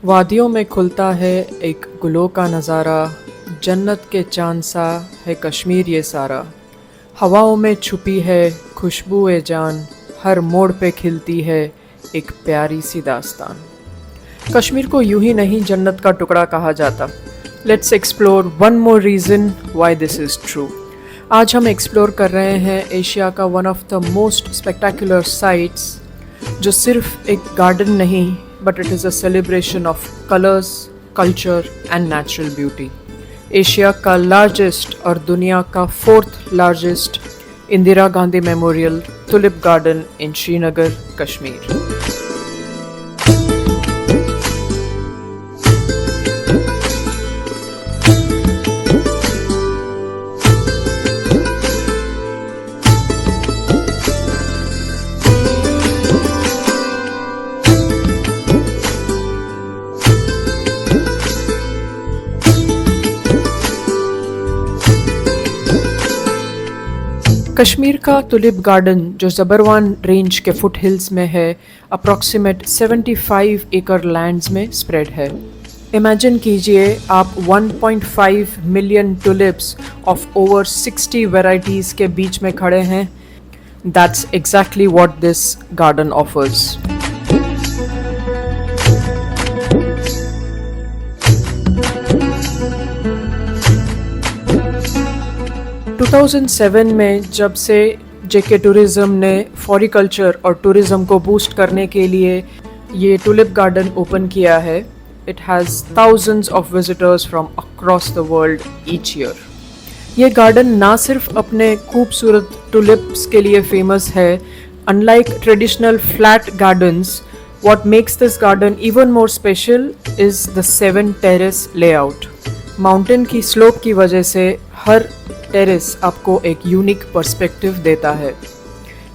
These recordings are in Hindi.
वादियों में खुलता है एक गुलों का नज़ारा, जन्नत के चांद सा है कश्मीर ये सारा। हवाओं में छुपी है खुशबू जान, हर मोड़ पे खिलती है एक प्यारी सी दास्तान। कश्मीर को यूं ही नहीं जन्नत का टुकड़ा कहा जाता। Let's explore one more reason why this is true. आज हम एक्सप्लोर कर रहे हैं एशिया का one of the most spectacular sites, जो सिर्फ एक गार्डन नहीं but it is a celebration of colors, culture and natural beauty. Asia का लार्जेस्ट और दुनिया का fourth largest Indira Gandhi memorial tulip garden इन श्रीनगर, कश्मीर। कश्मीर का टुलिप गार्डन जो ज़बरवान रेंज के फुट हिल्स में है, अप्रॉक्सीमेट 75 एकड़ लैंड्स में स्प्रेड है। इमेजिन कीजिए आप 1.5 million tulips of over 60 varieties के बीच में खड़े हैं। That's exactly what this garden offers. 2007 में जब से जेके टूरिज़्म ने फ्लोरिकल्चर और टूरिज़्म को बूस्ट करने के लिए ये टुलिप गार्डन ओपन किया है, it has thousands of visitors from across the world each year. ये गार्डन ना सिर्फ अपने खूबसूरत टुलिप्स के लिए फेमस है। Unlike traditional flat gardens, what makes this garden even more special is the 7 terrace layout. Mountain की स्लोप की वजह से हर टेरेस आपको एक यूनिक पर्सपेक्टिव देता है,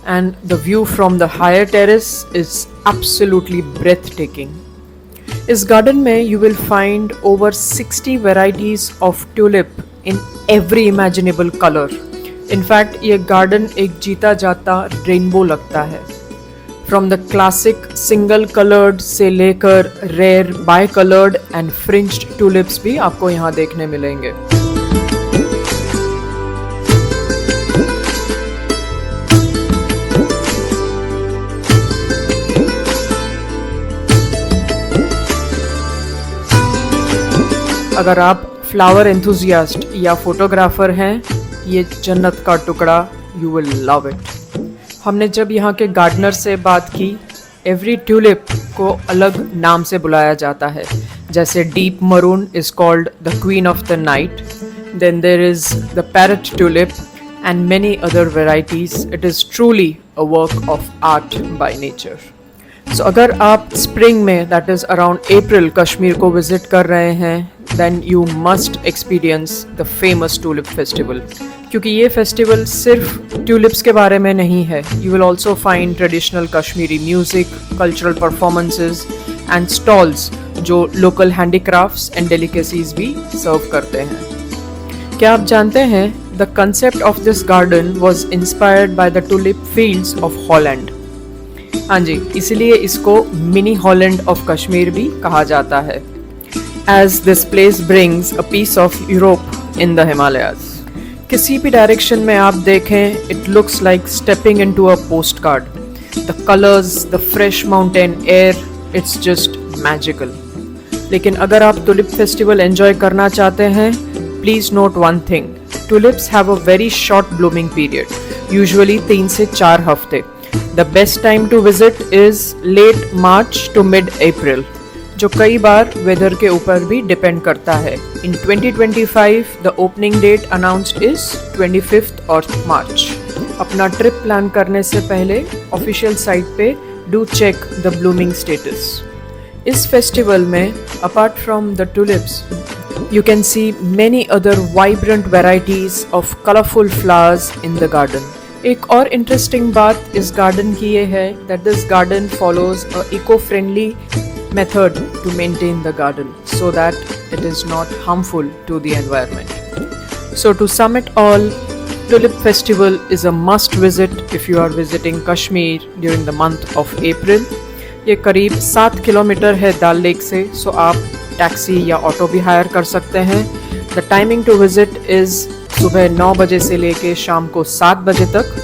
and the view from the higher terrace is absolutely breathtaking. इस गार्डन में you will find over 60 varieties of tulip in every imaginable colour. In fact ये गार्डन एक जीता जाता रेनबो लगता है। From the classic single coloured से लेकर rare bicoloured and fringed tulips भी आपको यहाँ देखने मिलेंगे। अगर आप फ्लावर एंथुजियास्ट या फोटोग्राफर हैं, ये जन्नत का टुकड़ा, यू विल लव इट। हमने जब यहाँ के गार्डनर से बात की, एवरी ट्यूलिप को अलग नाम से बुलाया जाता है। जैसे deep maroon is called the queen of the night, then there is the parrot tulip and many other varieties. It is truly a work of art by nature. So अगर आप स्प्रिंग में, that is around April, Kashmir को विजिट कर रहे हैं, then you must experience the famous tulip festival, क्योंकि ये फेस्टिवल सिर्फ ट्यूलिप्स के बारे में नहीं है। You will also find traditional Kashmiri music, cultural performances and stalls जो local handicrafts and delicacies भी सर्व करते हैं। क्या आप जानते हैं, the concept of this garden was inspired by the tulip fields of Holland। हाँ जी, इसलिए इसको मिनी हॉलैंड ऑफ कश्मीर भी कहा जाता है, as this place brings a piece of Europe in the Himalayas. किसी भी डायरेक्शन में आप देखें, it looks like stepping into a postcard. The colors, the fresh mountain air, it's just magical. लेकिन अगर आप टुलिप फेस्टिवल एंजॉय करना चाहते हैं, please note one thing. Tulips have a very short blooming period, usually 3 से 4 हफ्ते. The best time to visit is late March to mid-April, जो कई बार वेदर के ऊपर भी डिपेंड करता है। In 2025 the opening date announced is 25 और मार्च। अपना ट्रिप प्लान करने से पहले ऑफिशियल साइट पे do check the blooming status. इस फेस्टिवल में apart from the tulips, you can see many other vibrant varieties of colourful flowers in the garden. एक और इंटरेस्टिंग बात इस गार्डन की ये है that this garden follows a eco friendly method to maintain the garden so that it is not harmful to the environment. So to sum it all, Tulip Festival is a must visit if you are visiting Kashmir during the month of April. ये करीब 7 किलोमीटर है डल लेक से, सो आप टैक्सी या ऑटो भी हायर कर सकते हैं। The timing to visit is सुबह 9 बजे से लेके शाम को 7 बजे तक।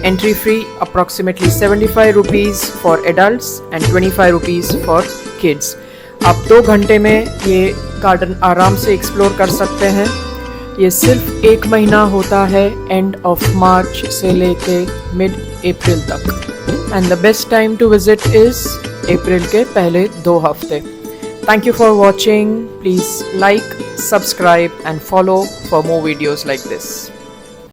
Entry free approximately 75 rupees for adults and 25 rupees for kids. आप 2 घंटे में ये गार्डन आराम से एक्सप्लोर कर सकते हैं। ये सिर्फ 1 महीना होता है, एंड ऑफ मार्च से लेके मिड अप्रैल तक, and the best time to visit is April के पहले 2 हफ्ते। Thank you for watching. Please like, subscribe and follow for more videos like this.